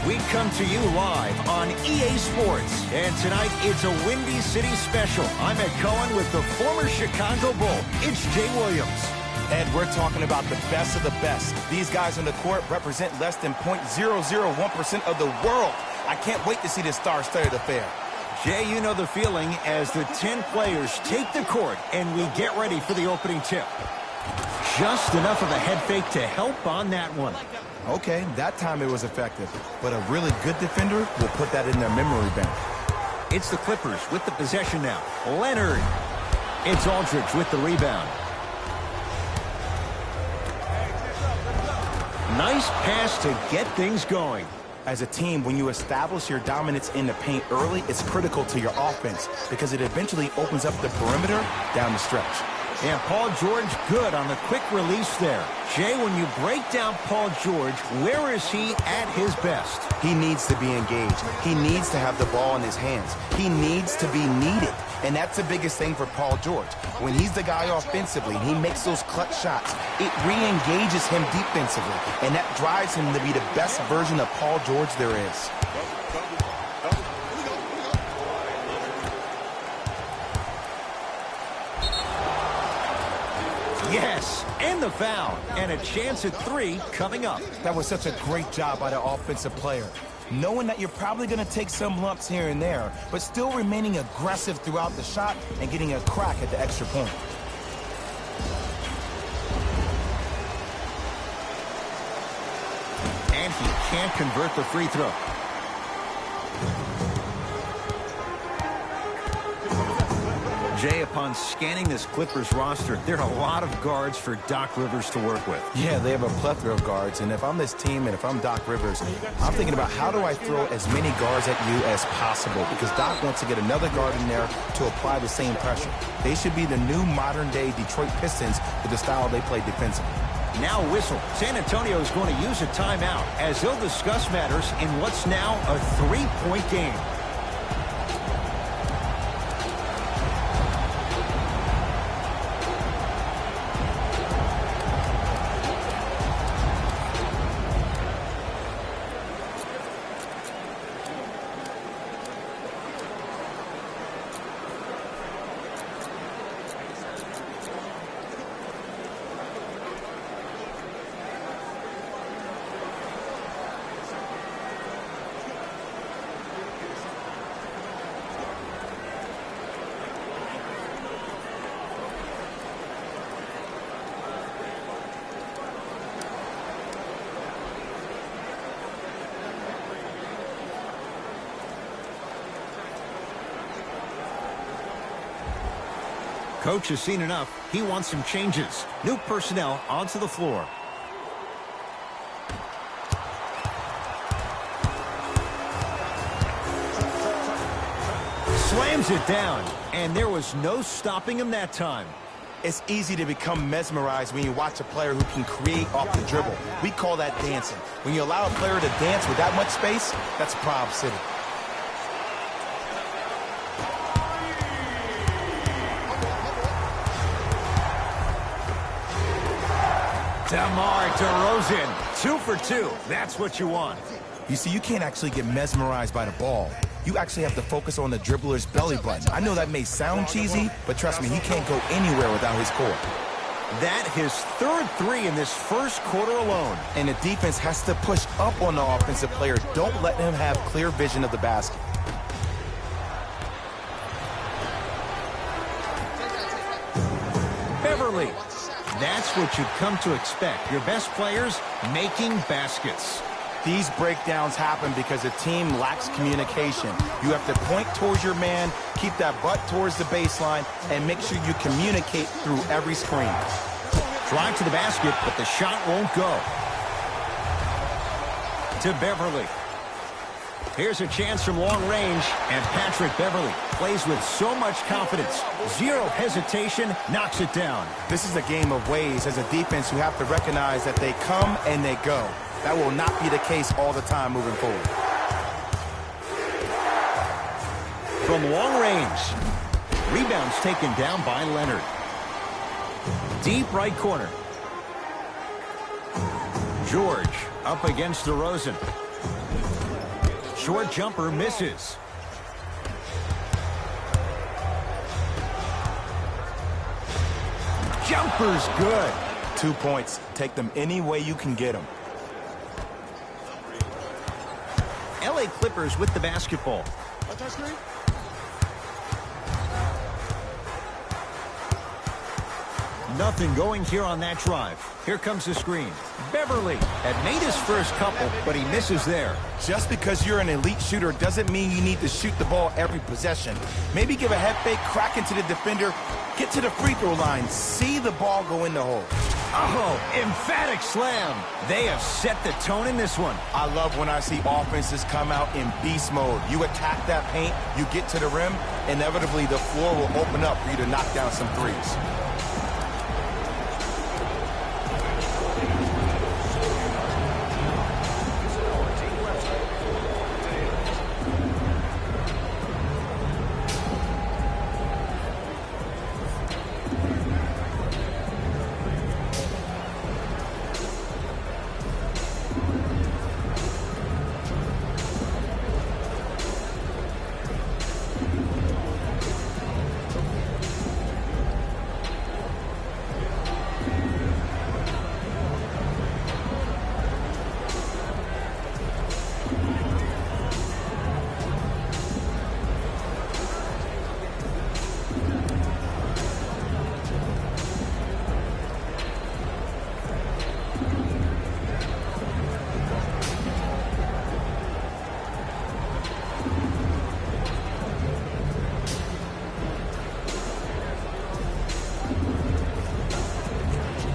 We come to you live on EA Sports, and tonight it's a Windy City special. I'm Ed Cohen with the former Chicago Bull. It's Jay Williams. Ed, we're talking about the best of the best. These guys on the court represent less than 0.001% of the world. I can't wait to see this star-studded affair. Jay, you know the feeling as the 10 players take the court and we get ready for the opening tip. Just enough of a head fake to help on that one. Okay, that time it was effective, but a really good defender will put that in their memory bank. It's the Clippers with the possession now. Leonard. It's Aldridge with the rebound. Nice pass to get things going. As a team, when you establish your dominance in the paint early, it's critical to your offense because it eventually opens up the perimeter down the stretch. And Paul George good on the quick release there. Jay, when you break down Paul George, where is he at his best? He needs to be engaged. He needs to have the ball in his hands. He needs to be needed. And that's the biggest thing for Paul George. When he's the guy offensively and he makes those clutch shots, it re-engages him defensively. And that drives him to be the best version of Paul George there is. Yes, and the foul. And a chance at 3 coming up. That was such a great job by the offensive player. Knowing that you're probably going to take some lumps here and there, but still remaining aggressive throughout the shot and getting a crack at the extra point. And he can't convert the free throw. Jay, upon scanning this Clippers roster, there are a lot of guards for Doc Rivers to work with. Yeah, they have a plethora of guards, and if I'm this team and if I'm Doc Rivers, I'm thinking about how do I throw as many guards at you as possible, because Doc wants to get another guard in there to apply the same pressure. They should be the new modern-day Detroit Pistons with the style they play defensively. Now whistle. San Antonio is going to use a timeout as they'll discuss matters in what's now a 3-point game. Coach has seen enough. He wants some changes. New personnel onto the floor. Slams it down, and there was no stopping him that time. It's easy to become mesmerized when you watch a player who can create off the dribble. We call that dancing. When you allow a player to dance with that much space, that's Prob City. DeMar DeRozan, 2 for 2. That's what you want. You see, you can't actually get mesmerized by the ball. You actually have to focus on the dribbler's belly button. I know that may sound cheesy, but trust me, he can't go anywhere without his core. That his 3rd 3 in this first quarter alone. And the defense has to push up on the offensive player. Don't let him have clear vision of the basket. Beverly. That's what you've come to expect. Your best players making baskets. These breakdowns happen because the team lacks communication. You have to point towards your man, keep that butt towards the baseline, and make sure you communicate through every screen. Drive to the basket, but the shot won't go. To Beverly. Here's a chance from long range, and Patrick Beverly plays with so much confidence. Zero hesitation, knocks it down. This is a game of ways. As a defense, you have to recognize that they come and they go. That will not be the case all the time moving forward. From long range, rebounds taken down by Leonard. Deep right corner. George up against DeRozan. Short jumper misses. Jumper's good. 2 points. Take them any way you can get them. LA Clippers with the basketball. Nothing going here on that drive. Here comes the screen. Beverly had made his first couple, but he misses there. Just because you're an elite shooter doesn't mean you need to shoot the ball every possession. Maybe give a head fake, crack into the defender, get to the free throw line, see the ball go in the hole. Oh, emphatic slam. They have set the tone in this one. I love when I see offenses come out in beast mode. You attack that paint, you get to the rim, inevitably the floor will open up for you to knock down some threes.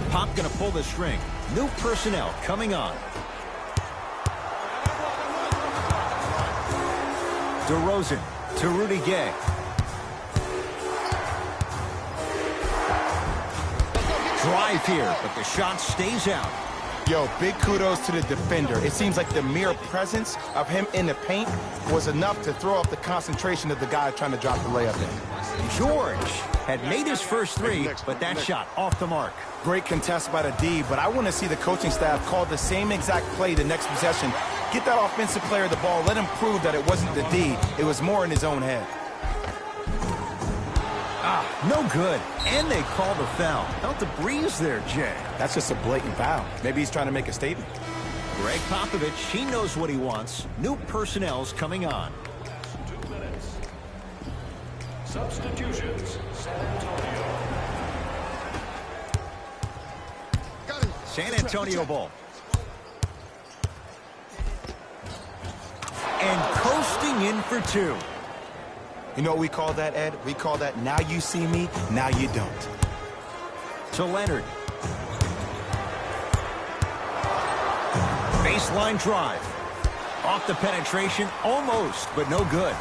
Pop gonna pull the string. New personnel coming on. DeRozan to Rudy Gay. Drive here, but the shot stays out. Yo, big kudos to the defender. It seems like the mere presence of him in the paint was enough to throw off the concentration of the guy trying to drop the layup in. George had made his first three, but that shot off the mark. Great contest by the D, but I want to see the coaching staff call the same exact play the next possession. Get that offensive player the ball. Let him prove that it wasn't the D. It was more in his own head. No good. And they call the foul. Felt the breeze there, Jay. That's just a blatant foul. Maybe he's trying to make a statement. Greg Popovich, he knows what he wants. New personnel's coming on. 2 minutes. Substitutions, San Antonio. San Antonio ball. And coasting in for two. You know what we call that, Ed? We call that now you see me, now you don't. To Leonard. Baseline drive. Off the penetration, almost, but no good.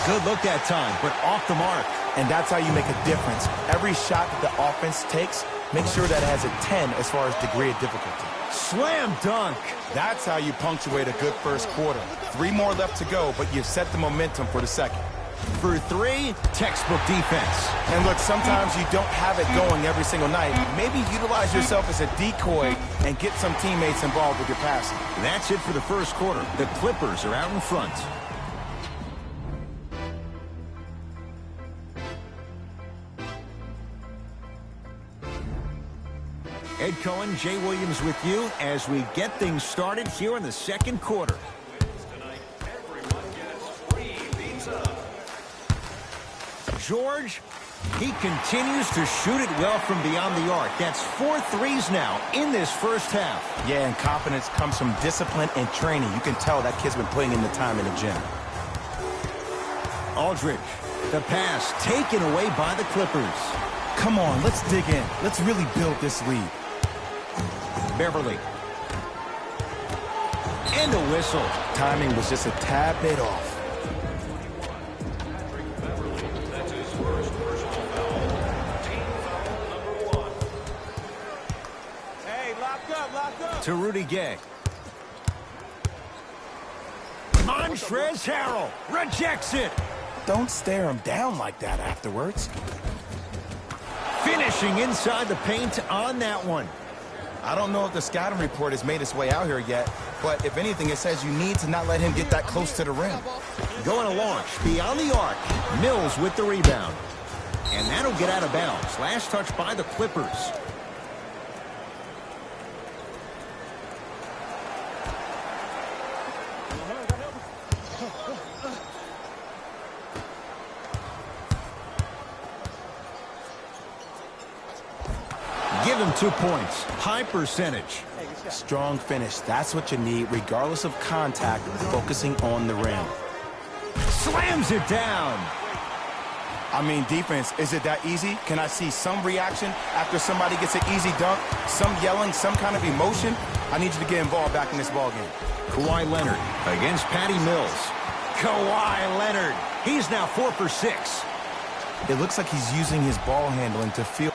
Good look that time, but off the mark. And that's how you make a difference. Every shot that the offense takes, make sure that it has a 10 as far as degree of difficulty. Slam dunk. That's how you punctuate a good first quarter. 3 more left to go, but you've set the momentum for the second. For 3, textbook defense. And look, sometimes you don't have it going every single night. Maybe utilize yourself as a decoy and get some teammates involved with your passing. That's it for the first quarter. The Clippers are out in front. Ed Cohen, Jay Williams with you as we get things started here in the second quarter. Tonight, everyone gets 3 pizza. George, he continues to shoot it well from beyond the arc. That's 4 threes now in this first half. Yeah, and confidence comes from discipline and training. You can tell that kid's been putting in the time in the gym. Aldridge, the pass taken away by the Clippers. Come on, let's dig in. Let's really build this lead. Beverly. And a whistle. Timing was just a tad bit off. That's his first personal foul. Team foul number 1. Hey, lock up. To Rudy Gay. Montrezl Harrell rejects it. Don't stare him down like that afterwards. Finishing inside the paint on that one. I don't know if the scouting report has made its way out here yet, but if anything, it says you need to not let him get that close to the rim. Going to launch beyond the arc. Mills with the rebound. And that'll get out of bounds. Last touch by the Clippers. Give him 2 points. High percentage. Strong finish. That's what you need, regardless of contact, focusing on the rim. Slams it down. I mean, defense, is it that easy? Can I see some reaction after somebody gets an easy dunk? Some yelling, some kind of emotion? I need you to get involved back in this ballgame. Kawhi Leonard against Patty Mills. Kawhi Leonard. He's now 4 for 6. It looks like he's using his ball handling to feel.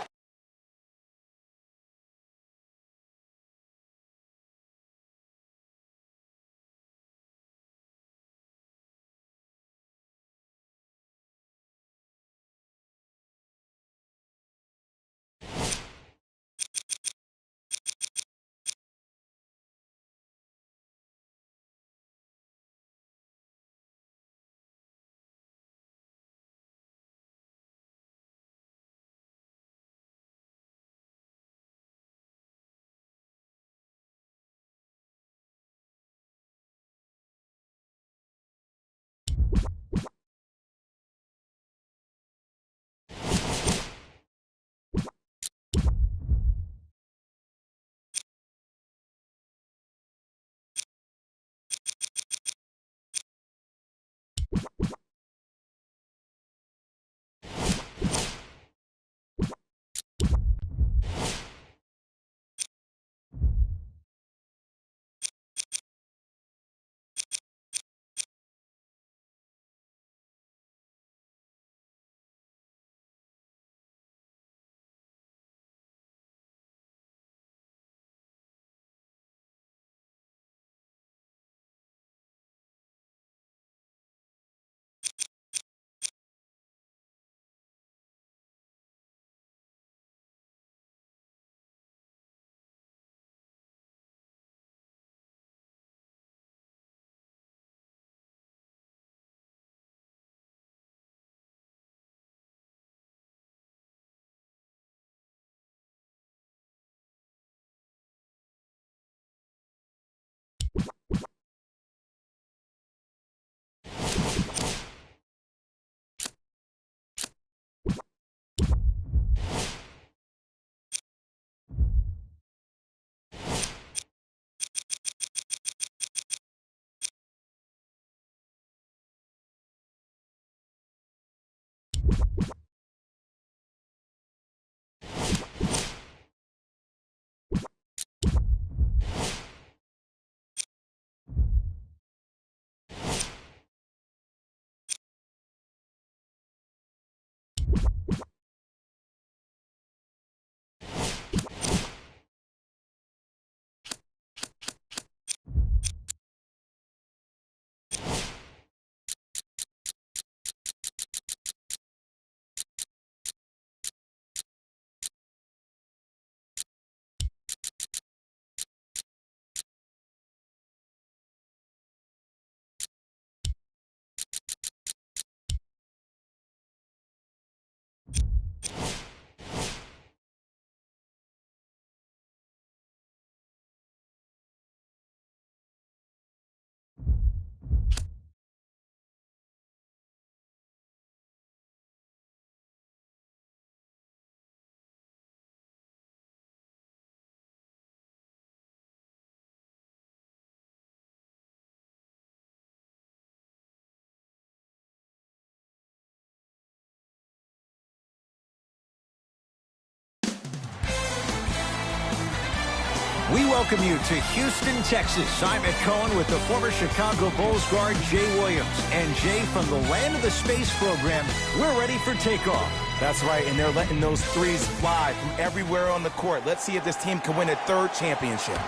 We welcome you to Houston, Texas. I'm Ed Cohen with the former Chicago Bulls guard Jay Williams. And Jay, from the land of the space program, we're ready for takeoff. That's right, and they're letting those threes fly from everywhere on the court. Let's see if this team can win a third championship.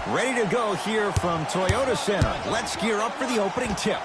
Ready to go here from Toyota Center. Let's gear up for the opening tip.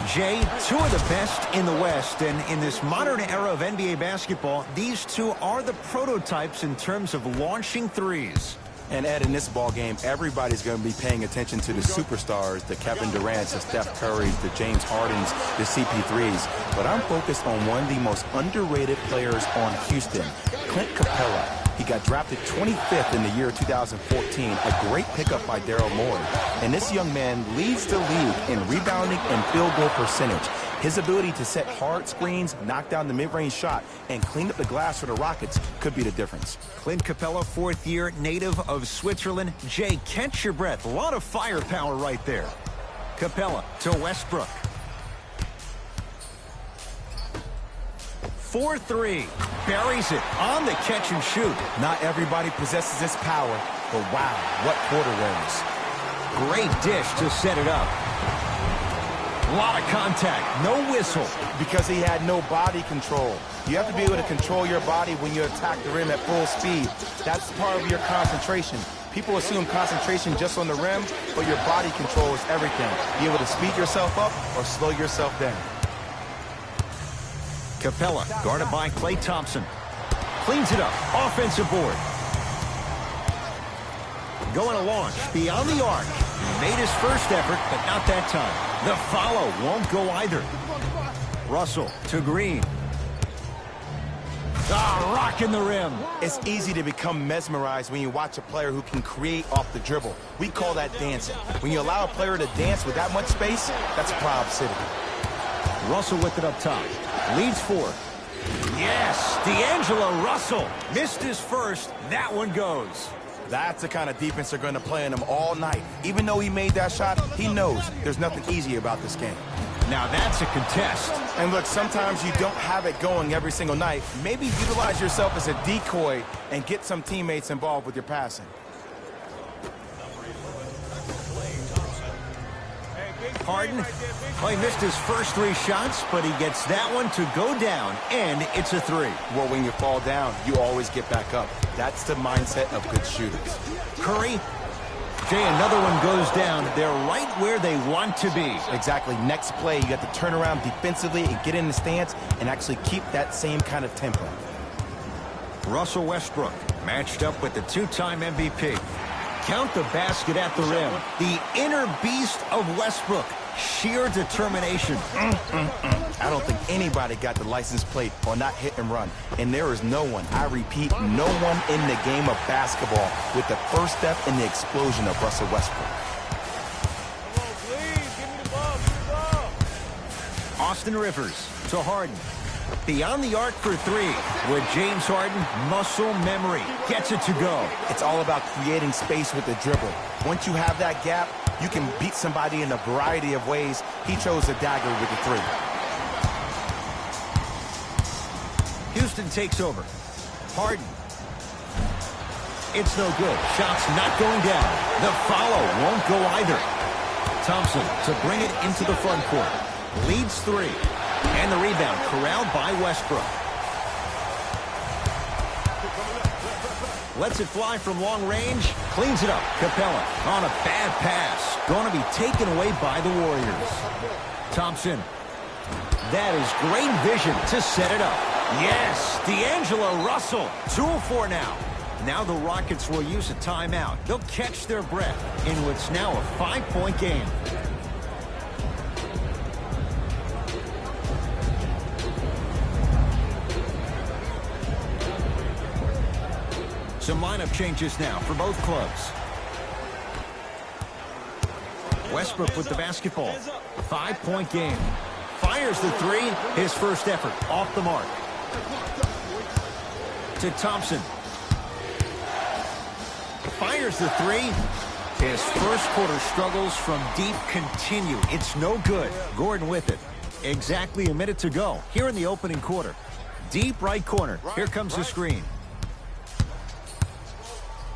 Jay, two of the best in the West, and in this modern era of NBA basketball, these two are the prototypes in terms of launching threes. And Ed, in this ball game, everybody's going to be paying attention to the superstars, the Kevin Durant's, the Steph Curry's, the James Harden's, the CP3's. But I'm focused on one of the most underrated players on Houston, Clint Capella. He got drafted 25th in the year 2014, a great pickup by Daryl Morey. And this young man leads the league in rebounding and field goal percentage. His ability to set hard screens, knock down the mid-range shot, and clean up the glass for the Rockets could be the difference. Clint Capella, fourth year, native of Switzerland. Jay, catch your breath. A lot of firepower right there. Capella to Westbrook. 4-3. Buries it on the catch and shoot. Not everybody possesses this power, but wow, what quarter runs. Great dish to set it up. A lot of contact, no whistle. Because he had no body control. You have to be able to control your body when you attack the rim at full speed. That's part of your concentration. People assume concentration just on the rim, but your body control is everything. Be able to speed yourself up or slow yourself down. Capella, guarded by Klay Thompson. Cleans it up, offensive board. Going to launch, beyond the arc. Made his first effort, but not that time. The follow won't go either. Russell to Green. Rocking the rim. It's easy to become mesmerized when you watch a player who can create off the dribble. We call that dancing. When you allow a player to dance with that much space, that's Prob City. Russell with it up top. Leads 4. Yes, D'Angelo Russell. Missed his first. That one goes. That's the kind of defense they're going to play in him all night. Even though he made that shot, he knows there's nothing easy about this game. Now that's a contest. And look, sometimes you don't have it going every single night. Maybe utilize yourself as a decoy and get some teammates involved with your passing. Harden, well, he missed his first 3 shots, but he gets that one to go down, and it's a 3. Well, when you fall down, you always get back up. That's the mindset of good shooters. Curry. Jay, another one goes down. They're right where they want to be. Exactly. Next play, you got to turn around defensively and get in the stance and actually keep that same kind of tempo. Russell Westbrook matched up with the 2-time MVP. Count the basket at the rim. The inner beast of Westbrook. Sheer determination. I don't think anybody got the license plate or not hit and run. And there is no one, I repeat, no one in the game of basketball with the first step in the explosion of Russell Westbrook. Austin Rivers to Harden. Beyond the arc for 3 with James Harden, muscle memory. Gets it to go. It's all about creating space with the dribble. Once you have that gap, you can beat somebody in a variety of ways. He chose the dagger with the 3. Houston takes over. Harden. It's no good. Shots not going down. The follow won't go either. Thompson to bring it into the front court. Leads 3. And the rebound corralled by Westbrook. Lets it fly from long range. Cleans it up. Capella on a bad pass. Going to be taken away by the Warriors. Thompson. That is great vision to set it up. Yes, D'Angelo Russell. 2 of 4 now. Now the Rockets will use a timeout. They'll catch their breath in what's now a 5-point game. Some lineup changes now for both clubs. Westbrook with the basketball. 5-point game. Fires the 3. His first effort off the mark. To Thompson. Fires the 3. His first quarter struggles from deep continue. It's no good. Gordon with it. Exactly a minute to go here in the opening quarter. Deep right corner. Here comes the screen.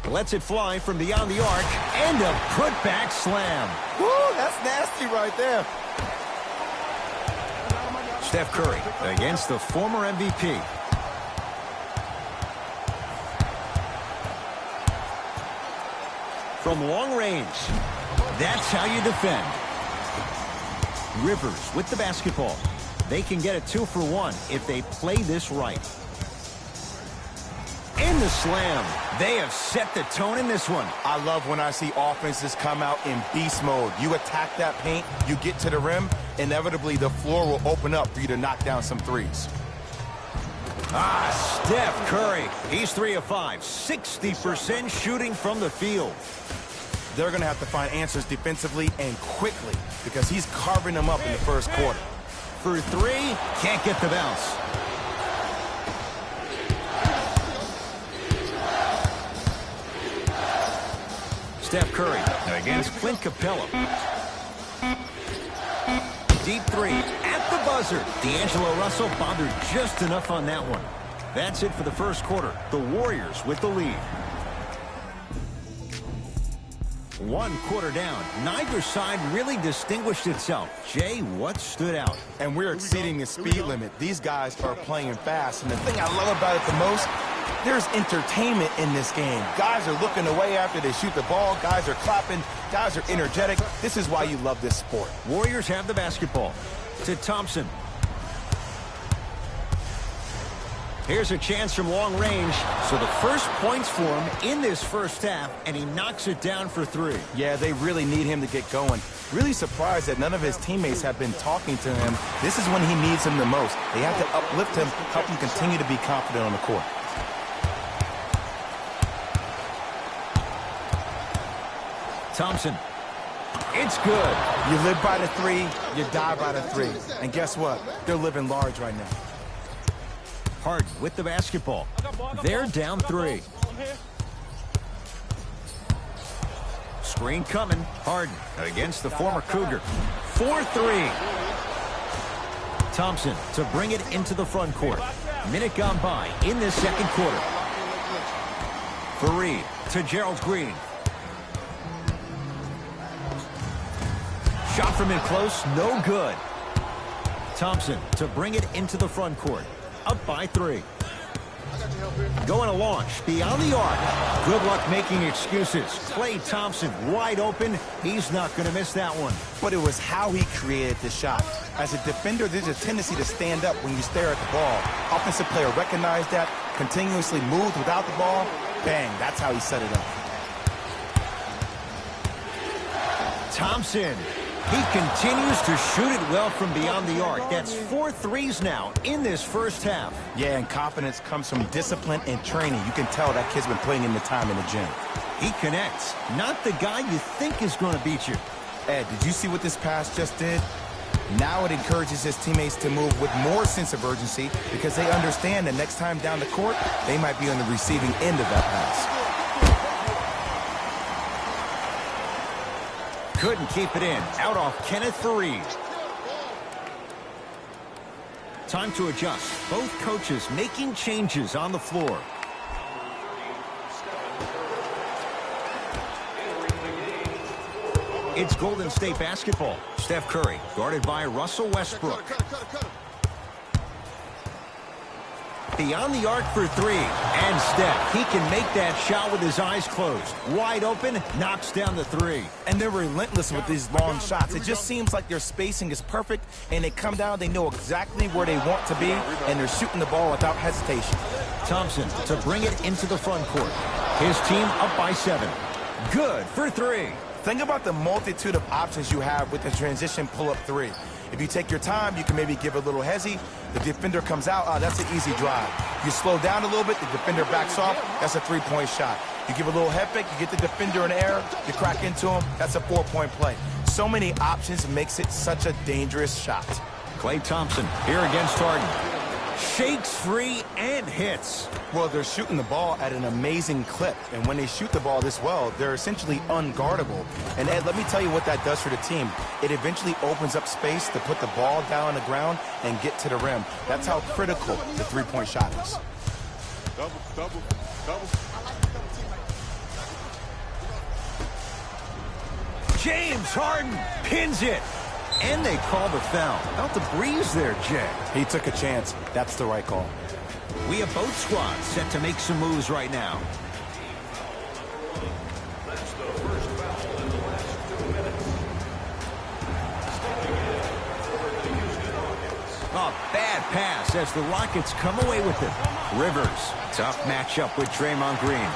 Lets it fly from beyond the arc, and a putback slam. Woo, that's nasty right there. Steph Curry against the former MVP. From long range, that's how you defend. Rivers with the basketball. They can get a 2 for 1 if they play this right. And the slam. They have set the tone in this one. I love when I see offenses come out in beast mode. You attack that paint, you get to the rim, inevitably the floor will open up for you to knock down some threes. Steph Curry. He's 3 of 5, 60% shooting from the field. They're going to have to find answers defensively and quickly because he's carving them up in the first quarter. For 3, can't get the bounce. Steph Curry against Clint Capella. Deep 3 at the buzzer. D'Angelo Russell bothered just enough on that one. That's it for the first quarter. The Warriors with the lead. 1 quarter down. Neither side really distinguished itself. Jay, what stood out? And we're exceeding the speed limit. These guys are playing fast. And the thing I love about it the most, there's entertainment in this game. Guys are looking away after they shoot the ball. Guys are clapping. Guys are energetic. This is why you love this sport. Warriors have the basketball. To Thompson. Here's a chance from long range. So the first points for him in this first half, and he knocks it down for 3. Yeah, they really need him to get going. Really surprised that none of his teammates have been talking to him. This is when he needs him the most. They have to uplift him, help him continue to be confident on the court. Thompson. It's good. You live by the 3, you die by the 3. And guess what? They're living large right now. Harden with the basketball. They're down 3. Screen coming. Harden against the former Cougar. 4-3. Thompson to bring it into the front court. Minute gone by in this second quarter. Fareed to Gerald Green. Shot from in close, no good. Thompson to bring it into the front court. Up by 3. Going to launch beyond the arc. Good luck making excuses. Klay Thompson wide open. He's not going to miss that one. But it was how he created the shot. As a defender, there's a tendency to stand up when you stare at the ball. Offensive player recognized that, continuously moved without the ball. Bang, that's how he set it up. Thompson. He continues to shoot it well from beyond the arc. That's 4 threes now in this first half. Yeah, and confidence comes from discipline and training. You can tell that kid's been putting in the time in the gym. He connects. Not the guy you think is going to beat you. Ed, did you see what this pass just did? Now it encourages his teammates to move with more sense of urgency because they understand that next time down the court, they might be on the receiving end of that pass. Couldn't keep it in. Out off Kenneth Fareed. Time to adjust. Both coaches making changes on the floor. It's Golden State basketball. Steph Curry guarded by Russell Westbrook. Beyond the arc for 3. And Steph, he can make that shot with his eyes closed. Wide open, knocks down the 3. And they're relentless with these long shots. It just seems like their spacing is perfect, and they come down, they know exactly where they want to be, and they're shooting the ball without hesitation. Thompson to bring it into the front court. His team up by 7. Good for 3. Think about the multitude of options you have with the transition pull-up 3. If you take your time, you can maybe give a little hezzy. The defender comes out, that's an easy drive. You slow down a little bit, the defender backs off, that's a 3-point shot. You give a little head fake, you get the defender in the air, you crack into him, that's a 4-point play. So many options makes it such a dangerous shot. Klay Thompson here against Harden. Shakes free and hits. Well, they're shooting the ball at an amazing clip, and when they shoot the ball this well, they're essentially unguardable. And Ed, let me tell you what that does for the team. It eventually opens up space to put the ball down on the ground and get to the rim. That's how critical the 3-point shot is. Double. James Harden pins it. And they call the foul. Felt the breeze there, Jay. He took a chance. That's the right call. We have both squads set to make some moves right now. That's the first foul in the last 2 minutes. Stepping in for the Houston Rockets. A bad pass misses as the Rockets come away with it. Rivers, tough matchup with Draymond Green.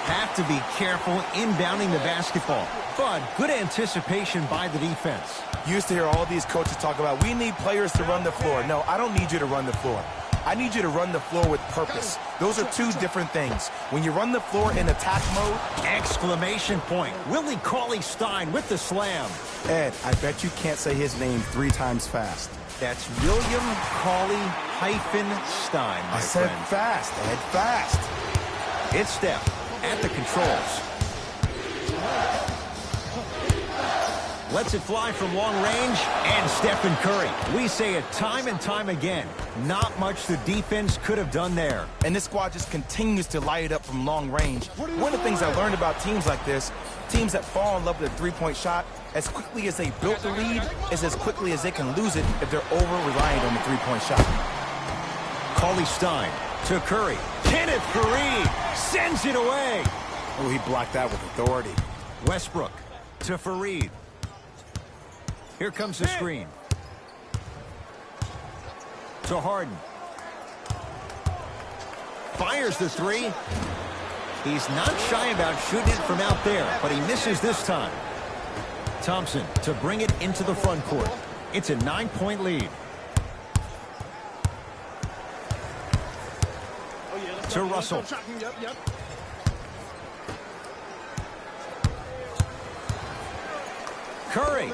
Have to be careful inbounding the basketball, but good anticipation by the defense. You used to hear all these coaches talk about, we need players to run the floor. No, I don't need you to run the floor. I need you to run the floor with purpose. Those are two different things. When you run the floor in attack mode... Exclamation point. Willie Cauley-Stein with the slam. Ed, I bet you can't say his name 3 times fast. That's William Cauley-Stein, my I said friend. fast, Ed, fast. It's Steph at the controls. Lets it fly from long range, and Stephen Curry. We say it time and time again. Not much the defense could have done there. And this squad just continues to light it up from long range. One of the things I learned about teams like this, teams that fall in love with their three-point shot, as quickly as they built the lead, is as quickly as they can lose it if they're over-reliant on the three-point shot. Cauley-Stein to Curry. Kenneth Fareed sends it away. Oh, he blocked that with authority. Westbrook to Fareed. Here comes the screen. To Harden. Fires the three. He's not shy about shooting it from out there, but he misses this time. Thompson to bring it into the front court. It's a 9-point lead. To Russell. Curry.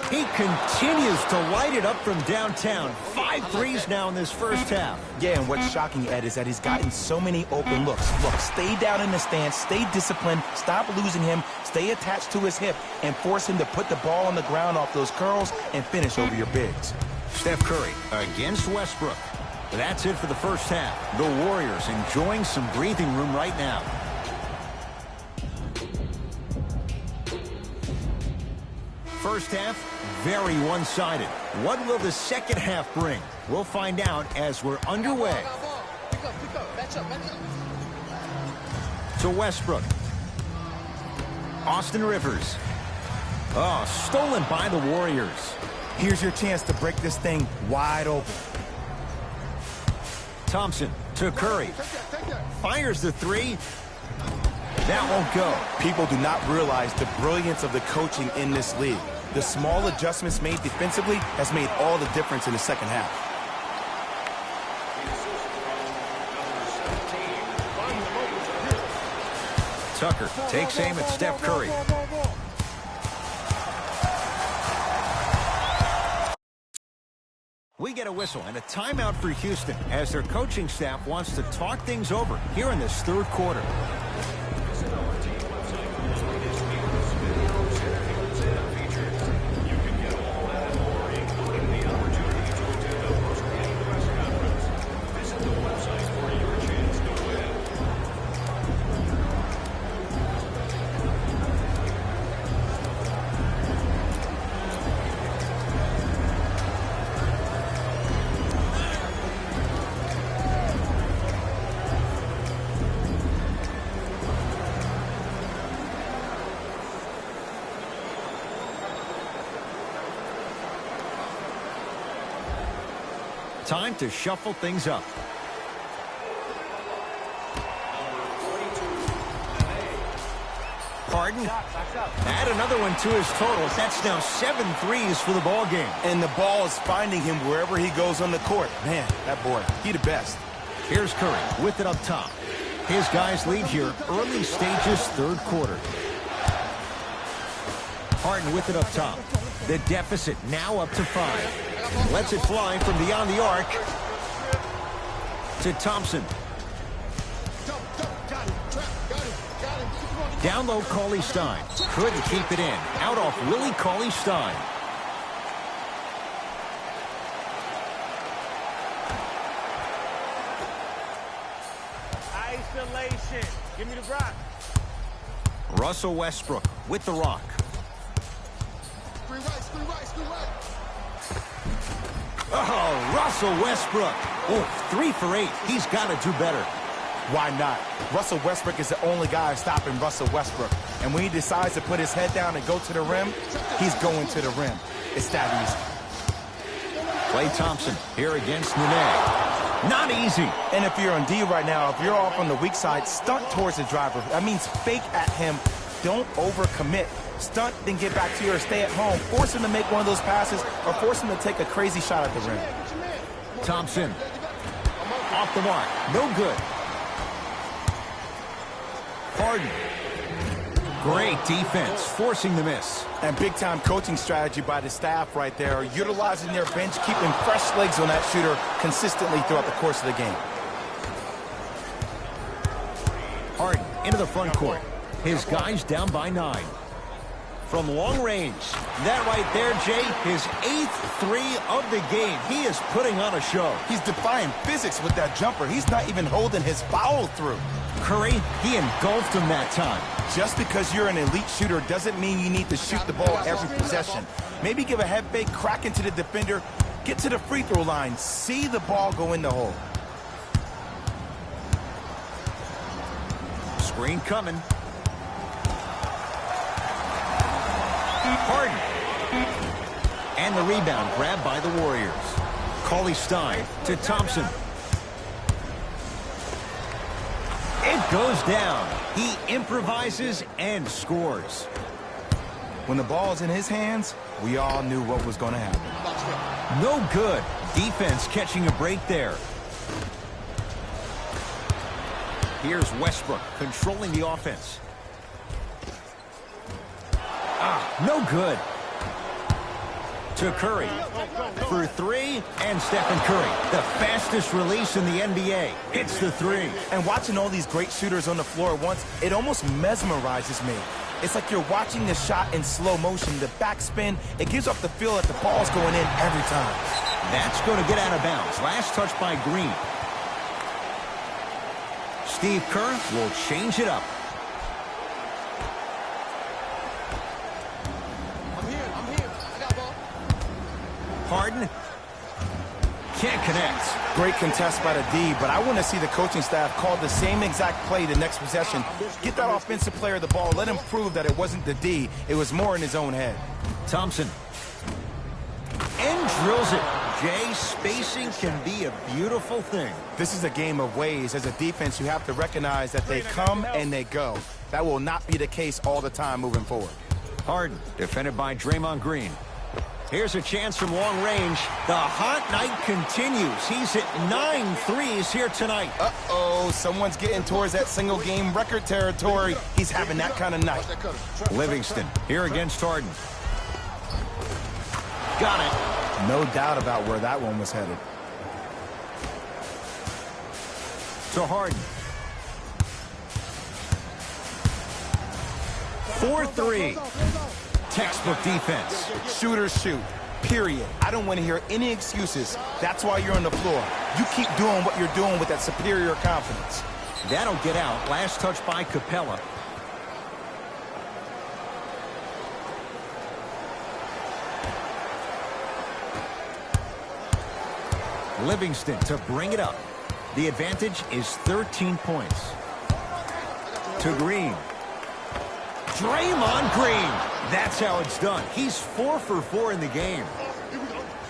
He continues to light it up from downtown. 5 threes now in this first half. Yeah, and what's shocking, Ed, is that he's gotten so many open looks. Look, stay down in the stance, stay disciplined, stop losing him, stay attached to his hip, and force him to put the ball on the ground off those curls and finish over your bigs. Steph Curry against Westbrook. That's it for the first half. The Warriors enjoying some breathing room right now. First half, very one-sided. What will the second half bring? We'll find out as we're underway. To Westbrook. Austin Rivers. Oh, stolen by the Warriors. Here's your chance to break this thing wide open. Thompson to Curry. Fires the three. That won't go. People do not realize the brilliance of the coaching in this league. The small adjustments made defensively has made all the difference in the second half. Tucker takes aim at Steph Curry. We get a whistle and a timeout for Houston as their coaching staff wants to talk things over here in this third quarter. Time to shuffle things up. Harden. Add another one to his total. That's now 7 threes for the ball game. And the ball is finding him wherever he goes on the court. Man, that boy, he the best. Here's Curry with it up top. His guys lead here early stages third quarter. Harden with it up top. The deficit now up to 5. Lets it fly from beyond the arc. To Thompson. Down low, Cauley-Stein. Couldn't keep it in. Out off Willie Cauley-Stein. Isolation. Give me the rock. Russell Westbrook with the rock. Screen right. Oh, Russell Westbrook. Oh, 3 for 8. He's got to do better. Why not? Russell Westbrook is the only guy stopping Russell Westbrook. And when he decides to put his head down and go to the rim, he's going to the rim. It's that easy. Klay Thompson here against Nene. Not easy. And if you're on D right now, if you're off on the weak side, stunt towards the driver. That means fake at him. Don't overcommit. Stunt, then get back to your stay at home. Force him to make one of those passes or force him to take a crazy shot at the rim. Thompson. Off the mark. No good. Harden. Great defense, forcing the miss. And big-time coaching strategy by the staff right there, utilizing their bench, keeping fresh legs on that shooter consistently throughout the course of the game. Harden into the front court. His guys down by 9. From long range. That right there, Jay, his 8th three of the game. He is putting on a show. He's defying physics with that jumper. He's not even holding his foul through. Curry, he engulfed him that time. Just because you're an elite shooter doesn't mean you need to shoot the ball every possession. Maybe give a head fake, crack into the defender, get to the free throw line, see the ball go in the hole. Screen coming. Harden. And the rebound grabbed by the Warriors. Cauley-Stein to Thompson. It goes down. He improvises and scores. When the ball's in his hands, we all knew what was going to happen. No good. Defense catching a break there. Here's Westbrook controlling the offense. No good. To Curry. For 3, and Stephen Curry, the fastest release in the NBA. Hits the 3. And watching all these great shooters on the floor at once, it almost mesmerizes me. It's like you're watching the shot in slow motion, the backspin. It gives off the feel that the ball's going in every time. That's going to get out of bounds. Last touch by Green. Steve Kerr will change it up. Harden can't connect. Great contest by the D, but I want to see the coaching staff call the same exact play the next possession. Get that offensive player the ball. Let him prove that it wasn't the D. It was more in his own head. Thompson. And drills it. Jay, spacing can be a beautiful thing. This is a game of ways. As a defense, you have to recognize that they come and they go. That will not be the case all the time moving forward. Harden, defended by Draymond Green. Here's a chance from long range. The hot night continues. He's hit 9 threes here tonight. Uh-oh, someone's getting towards that single game record territory. He's having that kind of night. Livingston here against Harden. Got it. No doubt about where that one was headed. To Harden. 4-3. Textbook defense. Shooters shoot, period. I don't want to hear any excuses. That's why you're on the floor. You keep doing what you're doing with that superior confidence. That'll get out. Last touch by Capella. Livingston to bring it up. The advantage is 13 points. To Green. Draymond Green. That's how it's done. He's 4 for 4 in the game.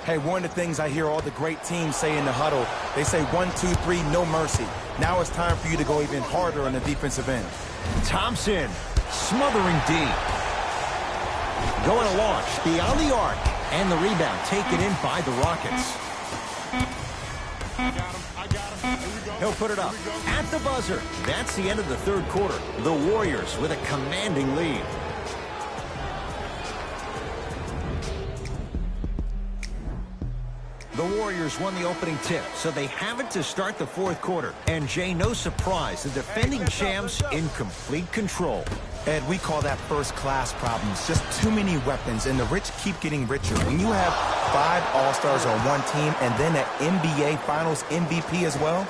Hey, one of the things I hear all the great teams say in the huddle, they say 1, 2, 3, no mercy. Now it's time for you to go even harder on the defensive end. Thompson smothering D. Going to launch beyond the arc. And the rebound taken in by the Rockets. He'll put it up at the buzzer. That's the end of the third quarter. The Warriors with a commanding lead. The Warriors won the opening tip, so they have it to start the fourth quarter. And Jay, no surprise, the defending champs in complete control. Ed, we call that first-class problems. Just too many weapons, and the rich keep getting richer. When you have 5 All-Stars on one team and then an NBA Finals MVP as well,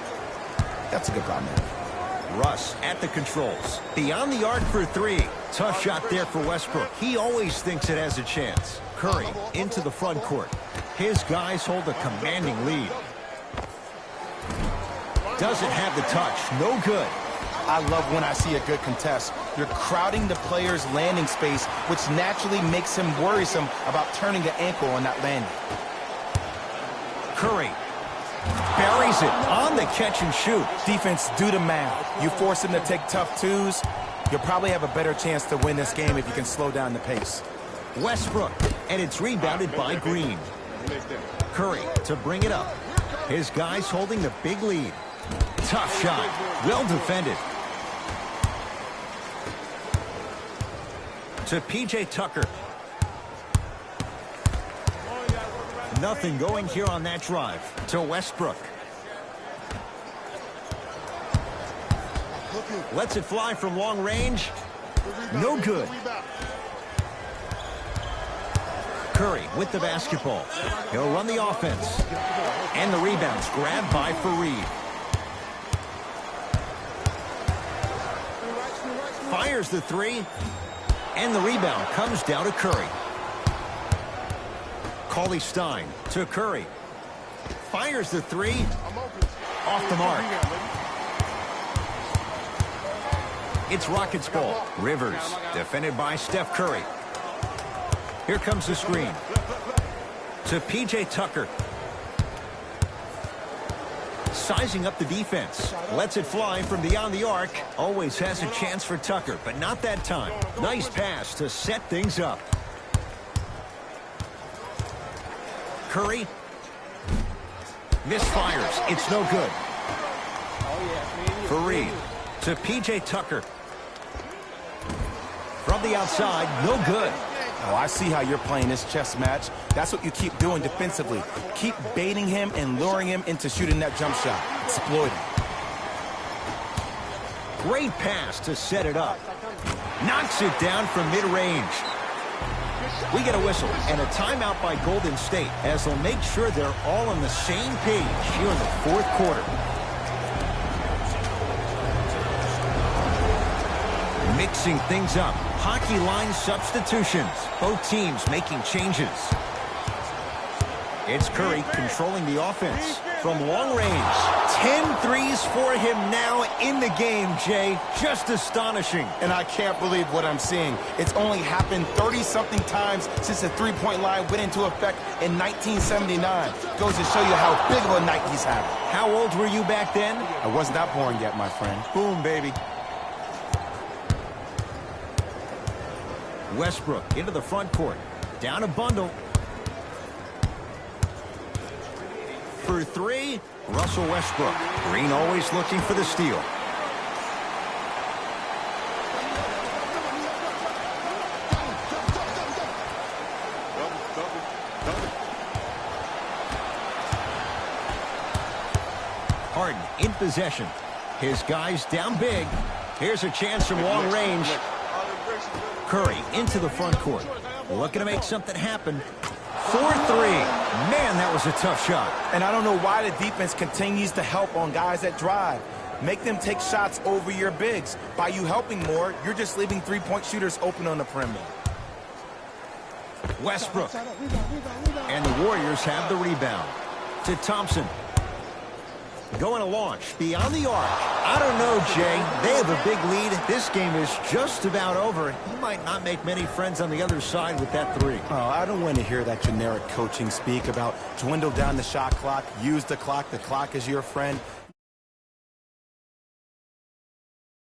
that's a good problem. Russ at the controls. Beyond the arc for 3. Tough shot there for Westbrook. He always thinks it has a chance. Curry into the front court. His guys hold a commanding lead. Doesn't have the touch. No good. I love when I see a good contest. You're crowding the player's landing space, which naturally makes him worrisome about turning the ankle on that landing. Curry Buries it on the catch and shoot. Defense, do the math. You force him to take tough twos, you'll probably have a better chance to win this game if you can slow down the pace. Westbrook, and it's rebounded by Green. Curry to bring it up. His guys holding the big lead. Tough shot. Well defended. To P.J. Tucker. Nothing going here on that drive. To Westbrook. Lets it fly from long range. No good. Curry with the basketball. He'll run the offense. And the rebound's grabbed by Fareed. Fires the three. And the rebound comes down to Curry. Cauley Stein to Curry. Fires the three. Off the mark. It's Rockets ball. Rivers defended by Steph Curry. Here comes the screen. To P.J. Tucker. Sizing up the defense. Lets it fly from beyond the arc. Always has a chance for Tucker, but not that time. Nice pass to set things up. Curry. Misfires. It's no good. Fareed to P.J. Tucker. From the outside, no good. Oh, I see how you're playing this chess match. That's what you keep doing defensively. Keep baiting him and luring him into shooting that jump shot. Exploit him. Great pass to set it up. Knocks it down from mid-range. We get a whistle and a timeout by Golden State as they'll make sure they're all on the same page here in the fourth quarter. Mixing things up. Hockey line substitutions. Both teams making changes. It's Curry controlling the offense from long range. 10 threes for him now in the game, Jay. Just astonishing. And I can't believe what I'm seeing. It's only happened 30-something times since the three-point line went into effect in 1979. Goes to show you how big of a night he's having. How old were you back then? I was not born yet, my friend. Boom, baby. Westbrook into the front court. Down a bundle. For three, Russell Westbrook. Green always looking for the steal. Harden in possession. His guys down big. Here's a chance from long range. Curry into the front court. Looking to make something happen. 4-3. Man, that was a tough shot. And I don't know why the defense continues to help on guys that drive. Make them take shots over your bigs. By you helping more, you're just leaving three-point shooters open on the perimeter. Westbrook. And the Warriors have the rebound. To Thompson. Going to launch beyond the arc. I don't know, Jay. They have a big lead. This game is just about over. He might not make many friends on the other side with that three. Oh, I don't want to hear that generic coaching speak about dwindle down the shot clock, use the clock is your friend.